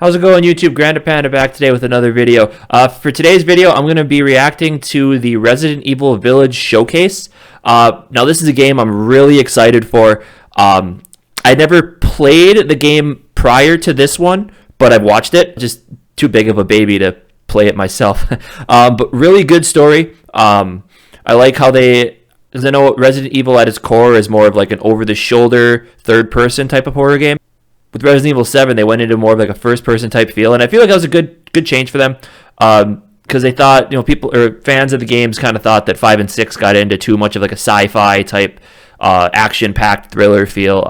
How's it going, YouTube? Granda Panda back today with another video. For today's video, I'm going to be reacting to the Resident Evil Village showcase. Now, this is a game I'm really excited for. I never played the game prior to this one, but I've watched it. Just too big of a baby to play it myself. But really good story. I like how because I know Resident Evil at its core is more of like an over-the-shoulder, third-person type of horror game. With Resident Evil 7, they went into more of like a first-person type feel, and I feel like that was a good change for them, because they thought, people or fans of the games kind of thought that 5 and 6 got into too much of like a sci-fi type, action-packed thriller feel,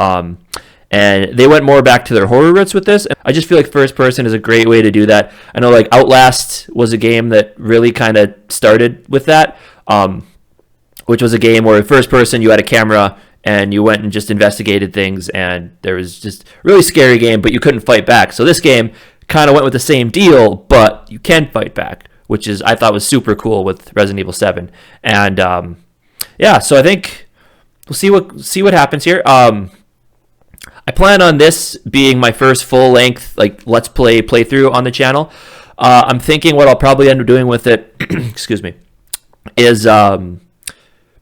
and they went more back to their horror roots with this. I just feel like first-person is a great way to do that. I know like Outlast was a game that really kind of started with that, which was a game where first-person you had a camera and you went and just investigated things, and there was just really scary game, but you couldn't fight back. So this game kind of went with the same deal, but you can fight back, which is I thought was super cool with Resident Evil 7. And yeah, so I think we'll see what happens here. I plan on this being my first full-length like Let's Play playthrough on the channel. I'm thinking what I'll probably end up doing with it, excuse me, is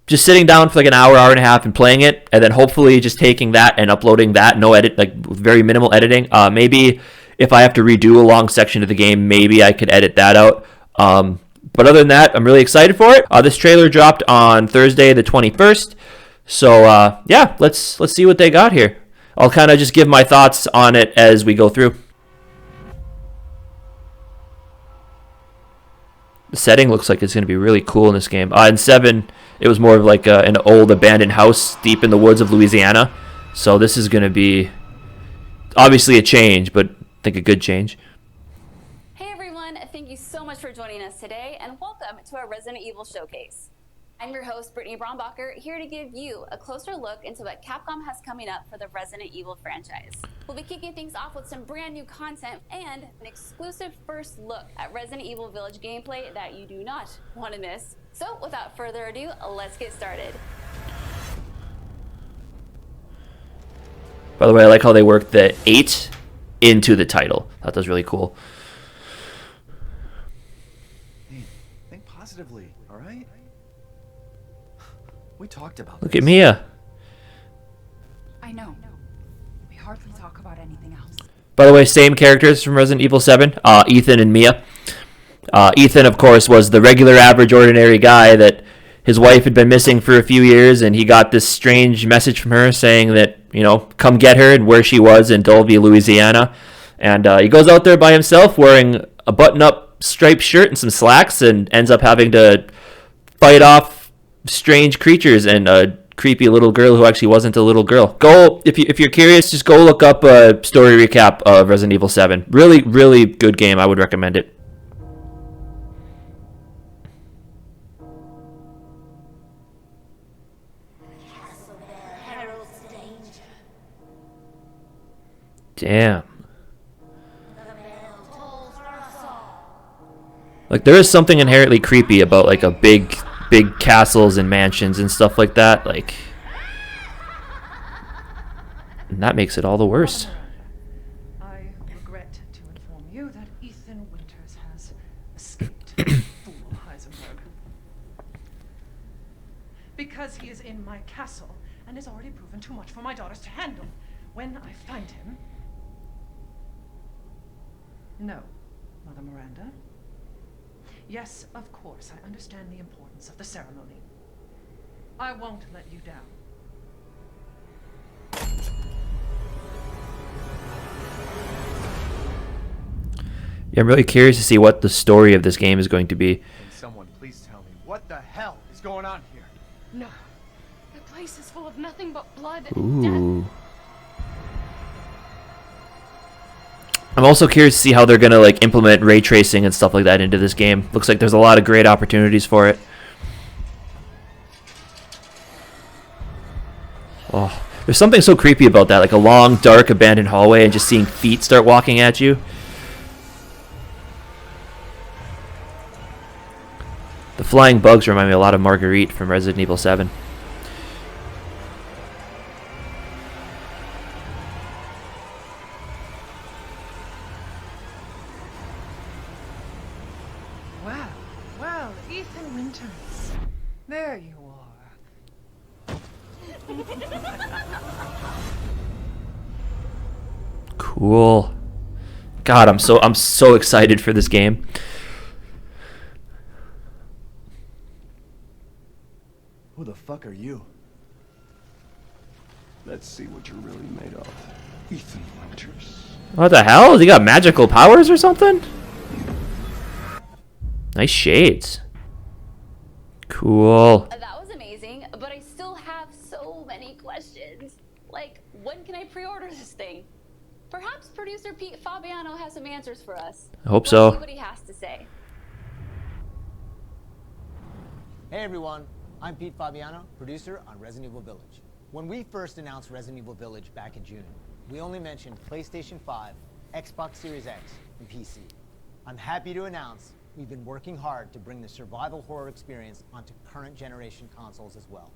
just sitting down for like an hour and a half and playing it, and then hopefully just taking that and uploading that, no edit, like very minimal editing. Maybe if I have to redo a long section of the game, maybe I could edit that out. But other than that, I'm really excited for it. This trailer dropped on Thursday the 21st. So yeah, let's see what they got here. I'll kind of just give my thoughts on it as we go through. The setting looks like it's going to be really cool in this game. In 7, it was more of like an old abandoned house deep in the woods of Louisiana. So this is going to be obviously a change, but I think a good change. Hey everyone, thank you so much for joining us today, and welcome to our Resident Evil Showcase. I'm your host, Brittany Brombacher, here to give you a closer look into what Capcom has coming up for the Resident Evil franchise. We'll be kicking things off with some brand new content and an exclusive first look at Resident Evil Village gameplay that you do not want to miss. So without further ado, let's get started. By the way, I like how they worked the 8 into the title. That was really cool. Hey, think positively, all right? We talked about Look at Mia. I know. We hardly talk about anything else. By the way, same characters from Resident Evil 7, Ethan and Mia. Ethan, of course, was the regular, average, ordinary guy that his wife had been missing for a few years, and he got this strange message from her saying that, come get her, and where she was in Dolby, Louisiana. And he goes out there by himself wearing a button-up striped shirt and some slacks, and ends up having to fight off strange creatures and a creepy little girl who actually wasn't a little girl. Go, if you're curious, just go look up a story recap of Resident Evil 7. Really, really good game. I would recommend it. Damn. Like, there is something inherently creepy about like a big castles and mansions and stuff like that, like, and that makes it all the worse. I regret to inform you that Ethan Winters has escaped. Fool Heisenberg. Because he is in my castle and has already proven too much for my daughters to handle. When I find him... No, Mother Miranda. Yes, of course, I understand the importance of the ceremony. I won't let you down. Yeah, I'm really curious to see what the story of this game is going to be. Can someone please tell me what the hell is going on here? No. The place is full of nothing but blood and Ooh. I'm also curious to see how they're gonna like implement ray tracing and stuff like that into this game. Looks like there's a lot of great opportunities for it. Oh, there's something so creepy about that, like a long, dark, abandoned hallway and just seeing feet start walking at you. The flying bugs remind me a lot of Marguerite from Resident Evil 7. Winters. There you are. Cool. God, I'm so excited for this game. Who the fuck are you? Let's see what you're really made of. Ethan Winters. What the hell? Has he got magical powers or something? Nice shades. Cool. That was amazing, but I still have so many questions. Like, when can I pre-order this thing? Perhaps producer Pete Fabiano has some answers for us. I hope Let's so. see what he has to say. Hey everyone, I'm Pete Fabiano, producer on Resident Evil Village. When we first announced Resident Evil Village back in June, we only mentioned PlayStation 5, Xbox Series X, and PC. I'm happy to announce we've been working hard to bring the survival horror experience onto current generation consoles as well.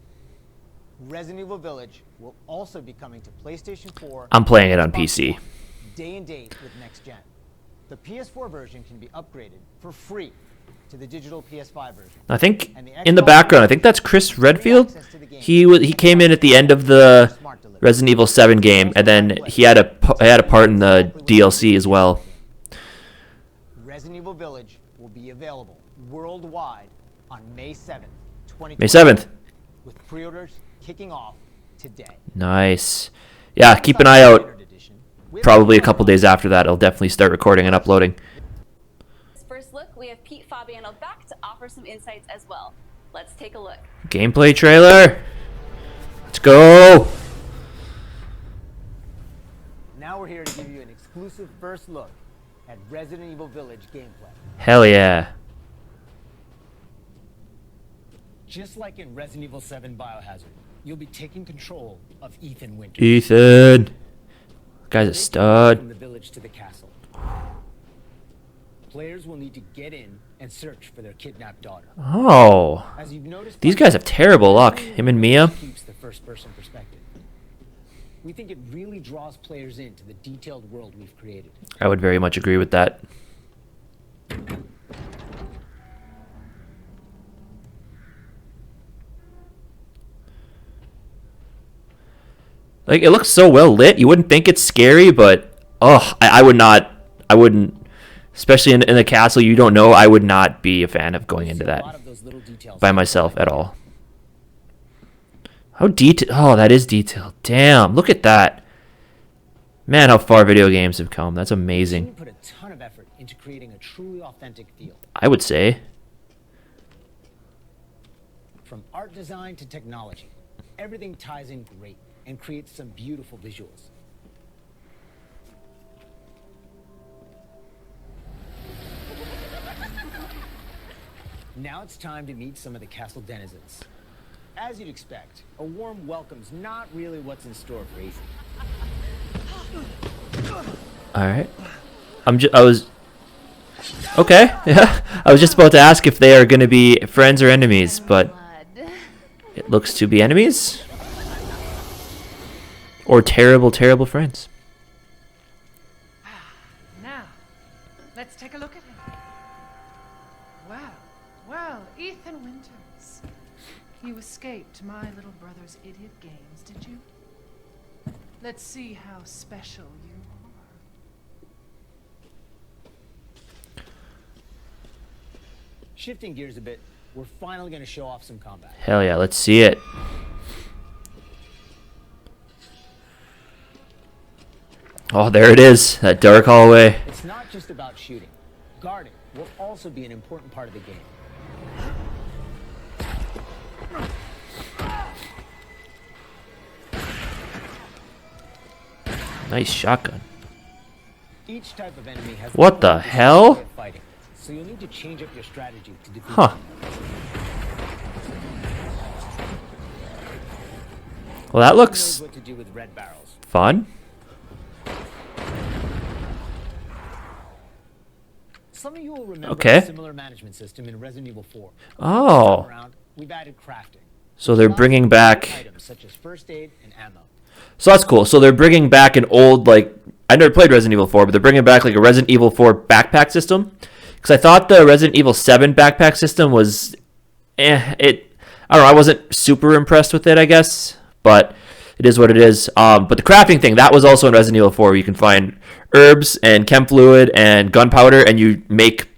Resident Evil Village will also be coming to PlayStation 4. I'm playing it on Xbox PC. One, day and date with next gen. The PS4 version can be upgraded for free to the digital PS5 version. I think in the background, I think that's Chris Redfield. He came in at the end of the Resident Evil 7 game, and then he had a part in the DLC as well. Resident Evil Village will be available worldwide on May 7th, 2020. May 7th. With pre-orders kicking off today. Nice. Yeah, keep an eye out. Probably a couple days after that, I'll definitely start recording and uploading. First look, we have Pete Fabiano back to offer some insights as well. Let's take a look. Gameplay trailer. Let's go. Now we're here to give you an exclusive first look at Resident Evil Village gameplay. Hell yeah. Just like in Resident Evil 7 Biohazard, you'll be taking control of Ethan Winters. Ethan. Guy's a stud. From the village to the castle. Players will need to get in and search for their kidnapped daughter. Oh. As you've noticed, These guys have terrible luck. Him and Mia. Keeps the first-person perspective. We think it really draws players into the detailed world we've created. I would very much agree with that. Like, it looks so well lit. You wouldn't think it's scary, but I wouldn't, especially in the castle you don't know. I would not be a fan of going into that by myself at all. How detailed? Oh, that is detailed. Damn, look at that. Man, how far video games have come. That's amazing. You put a ton of effort into creating a truly authentic feel. I would say. From art design to technology, everything ties in great and creates some beautiful visuals. Now it's time to meet some of the castle denizens. As you'd expect, a warm welcome's not really what's in store for Ethan. All right. Okay. Yeah. I was just about to ask if they are going to be friends or enemies, but it looks to be enemies. Or terrible, terrible friends. Now, let's take a look at him. Well, Ethan Winters. You escaped my little brother's idiot games, did you? Let's see how special you are. Shifting gears a bit, we're finally going to show off some combat. Hell yeah, let's see it. Oh, there it is, that dark hallway. It's not just about shooting. Guarding will also be an important part of the game. Nice shotgun. Each type of enemy has What the hell? way of fighting, so you'll need to change up your strategy to defeat Huh. them. Well, that Who looks knows what to do with red barrels? fun. Some of you will remember Okay. a similar management system in Resident Evil 4. Oh. This time around, we've added crafting. So they're bringing back... Items such as first aid and ammo. So that's cool. So they're bringing back an old, like... I never played Resident Evil 4, but they're bringing back like a Resident Evil 4 backpack system. Because I thought the Resident Evil 7 backpack system was I don't know. I wasn't super impressed with it, I guess, but it is what it is. But the crafting thing, that was also in Resident Evil 4, where you can find herbs and chem fluid and gunpowder, and you make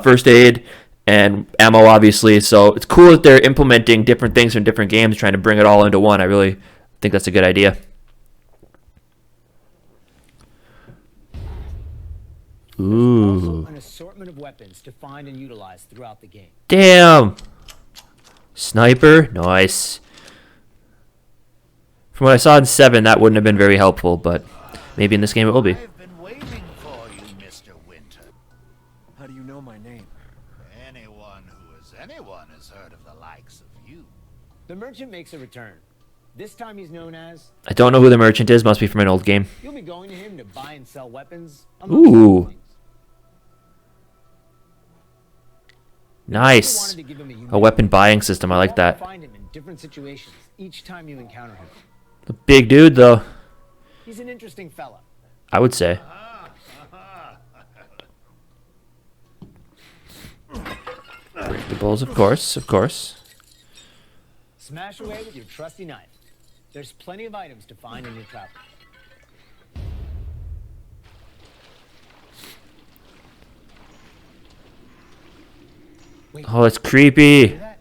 first aid and ammo, obviously. So it's cool that they're implementing different things from different games, trying to bring it all into one. I really think that's a good idea. Ooh. Also an assortment of weapons to find and utilize throughout the game. Damn. Sniper, nice. From what I saw in 7, that wouldn't have been very helpful, but maybe in this game it will be. I've been waiting for you, Mr. Winter. How do you know my name? Anyone has heard of the likes of you. The merchant makes a return. This time he's known as... I don't know who the merchant is. Must be from an old game. You'll be going to him to buy and sell weapons. amongst other Ooh. things. Nice. A weapon buying system. I like that. Find him in different situations each time you encounter him. A big dude, though. He's an interesting fella. I would say. Breakables, of course, of course. Smash away with your trusty knife. There's plenty of items to find in your travel. Wait, Oh, it's creepy. hear that?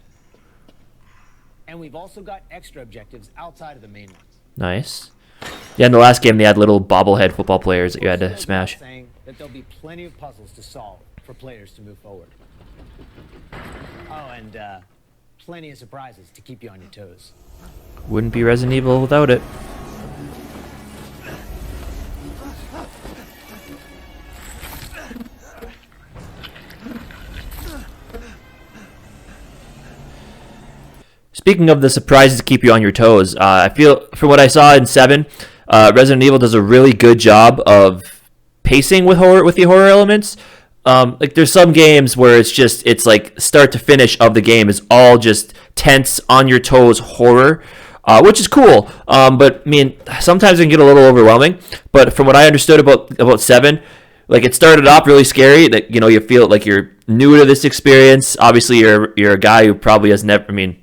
And we've also got extra objectives outside of the main ones. Nice. Yeah, in the last game they had little bobblehead football players that you had to smash. Saying that there'll be plenty of puzzles to solve for players to move forward. Oh, and plenty of surprises to keep you on your toes. Wouldn't be Resident Evil without it. Speaking of the surprises to keep you on your toes, I feel from what I saw in 7, Resident Evil does a really good job of pacing with the horror elements. Like there's some games where it's like start to finish of the game is all just tense, on your toes horror, which is cool. But I mean, sometimes it can get a little overwhelming. But from what I understood about 7, like it started off really scary. That you feel like you're new to this experience. Obviously, you're a guy who probably has never. I mean,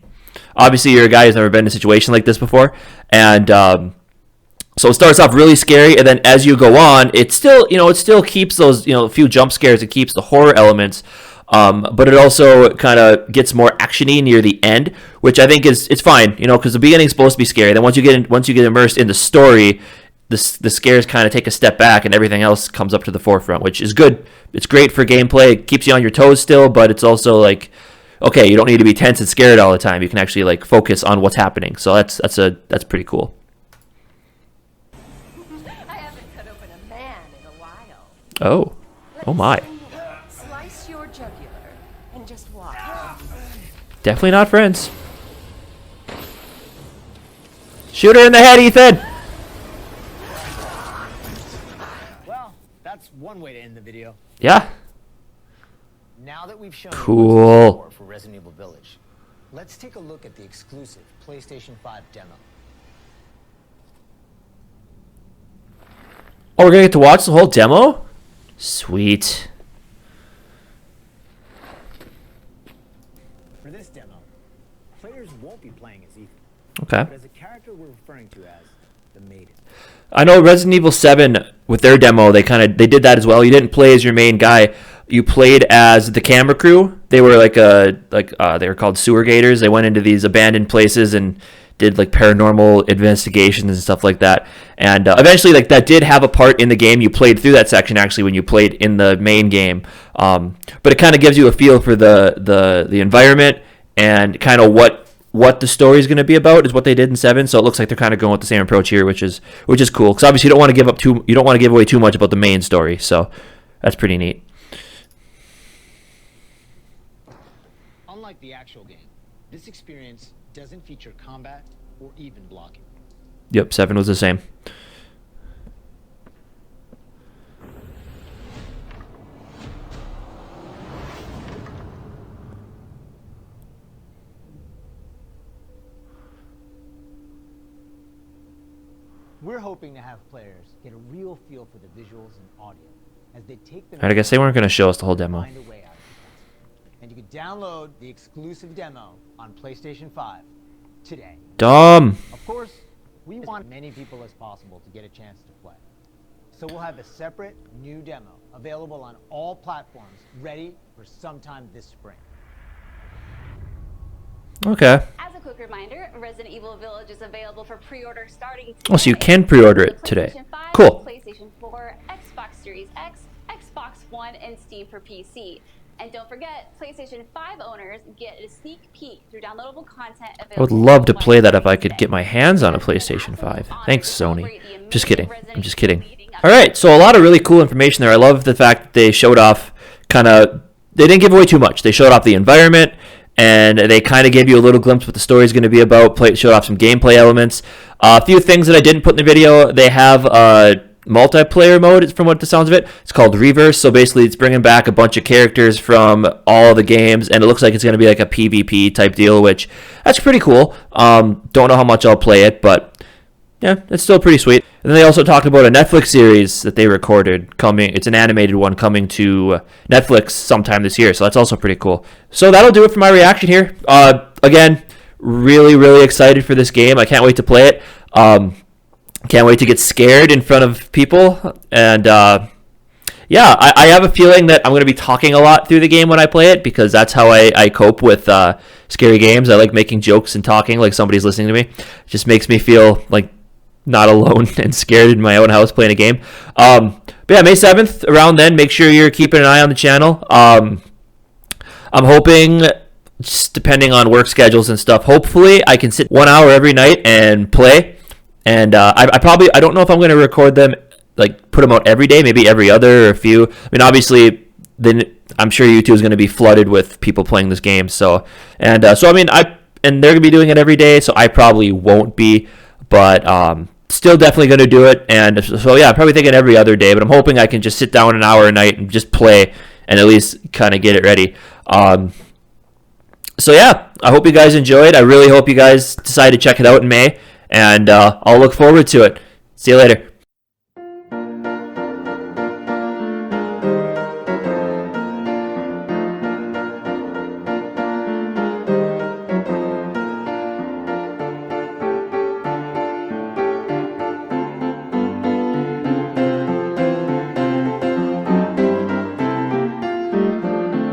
obviously you're a guy who's never been in a situation like this before, and so it starts off really scary, and then as you go on, it still keeps those a few jump scares. It keeps the horror elements, but it also kind of gets more actiony near the end, which I think it's fine, because the beginning's supposed to be scary. Then once you get immersed in the story, the scares kind of take a step back, and everything else comes up to the forefront, which is good. It's great for gameplay. It keeps you on your toes still, but it's also like, okay, you don't need to be tense and scared all the time. You can actually like focus on what's happening. So that's pretty cool. I haven't cut open a man in a while. Oh my. Slice your jugular and just watch. Definitely not friends. Shoot her in the head, Ethan. Well, that's one way to end the video. Yeah. Now that we've shown Cool. you what's in store for Resident Evil Village, let's take a look at the exclusive PlayStation 5 demo. Oh, we're gonna get to watch the whole demo? Sweet. For this demo, players won't be playing as Ethan, Okay. but as a character we're referring to as the Maiden. I know Resident Evil 7 with their demo, they did that as well. You didn't play as your main guy. You played as the camera crew. They were they were called sewer gators. They went into these abandoned places and did like paranormal investigations and stuff like that. And eventually, like that did have a part in the game. You played through that section actually when you played in the main game. But it kind of gives you a feel for the environment and kind of what the story is going to be about is what they did in 7. So it looks like they're kind of going with the same approach here, which is cool. Because obviously you don't want to give away too much about the main story. So that's pretty neat. Unlike the actual game, this experience doesn't feature combat or even blocking. Yep, 7 was the same. We're hoping to have players get a real feel for the visuals and audio as they take them. Alright, I guess they weren't going to show us the whole demo. Find a way out of the and you can download the exclusive demo on PlayStation 5 today. Dumb. Of course, we want many people as possible to get a chance to play. So we'll have a separate new demo available on all platforms, ready for sometime this spring. Okay. As a quick reminder, Resident Evil Village is available for pre-order starting today. Oh, so you can pre-order it today. PlayStation 5, Cool. PlayStation 4, Xbox Series X, Xbox One, and Steam for PC. And don't forget, PlayStation 5 owners get a sneak peek through downloadable content available. I would love to play that if I could get my hands on a PlayStation 5. Thanks, Sony. Just kidding. I'm just kidding. All right, so a lot of really cool information there. I love the fact that they showed off they didn't give away too much. They showed off the environment, and they kind of gave you a little glimpse what the story is going to be about, showed off some gameplay elements. A few things that I didn't put in the video, they have multiplayer mode, from what the sounds of it. It's called Reverse, so basically it's bringing back a bunch of characters from all the games, and it looks like it's going to be like a PvP type deal, which that's pretty cool. Don't know how much I'll play it, but yeah, it's still pretty sweet. And then they also talked about a Netflix series that they recorded coming. It's an animated one coming to Netflix sometime this year, so that's also pretty cool. So that'll do it for my reaction here. Again, really, really excited for this game. I can't wait to play it. Can't wait to get scared in front of people. And yeah, I have a feeling that I'm going to be talking a lot through the game when I play it, because that's how I cope with scary games. I like making jokes and talking like somebody's listening to me. It just makes me feel like not alone and scared in my own house playing a game. But yeah, May 7th, around then, make sure you're keeping an eye on the channel. I'm hoping, just depending on work schedules and stuff, hopefully I can sit 1 hour every night and play. And I don't know if I'm going to record them, like put them out every day, maybe every other or a few. I mean, obviously, then I'm sure YouTube is going to be flooded with people playing this game. So I mean, and they're going to be doing it every day, so I probably won't be, but still definitely going to do it. And so yeah, I'm probably thinking every other day, but I'm hoping I can just sit down an hour a night and just play and at least kind of get it ready. So yeah, I hope you guys enjoyed. I really hope you guys decide to check it out in May, and I'll look forward to it. See you later.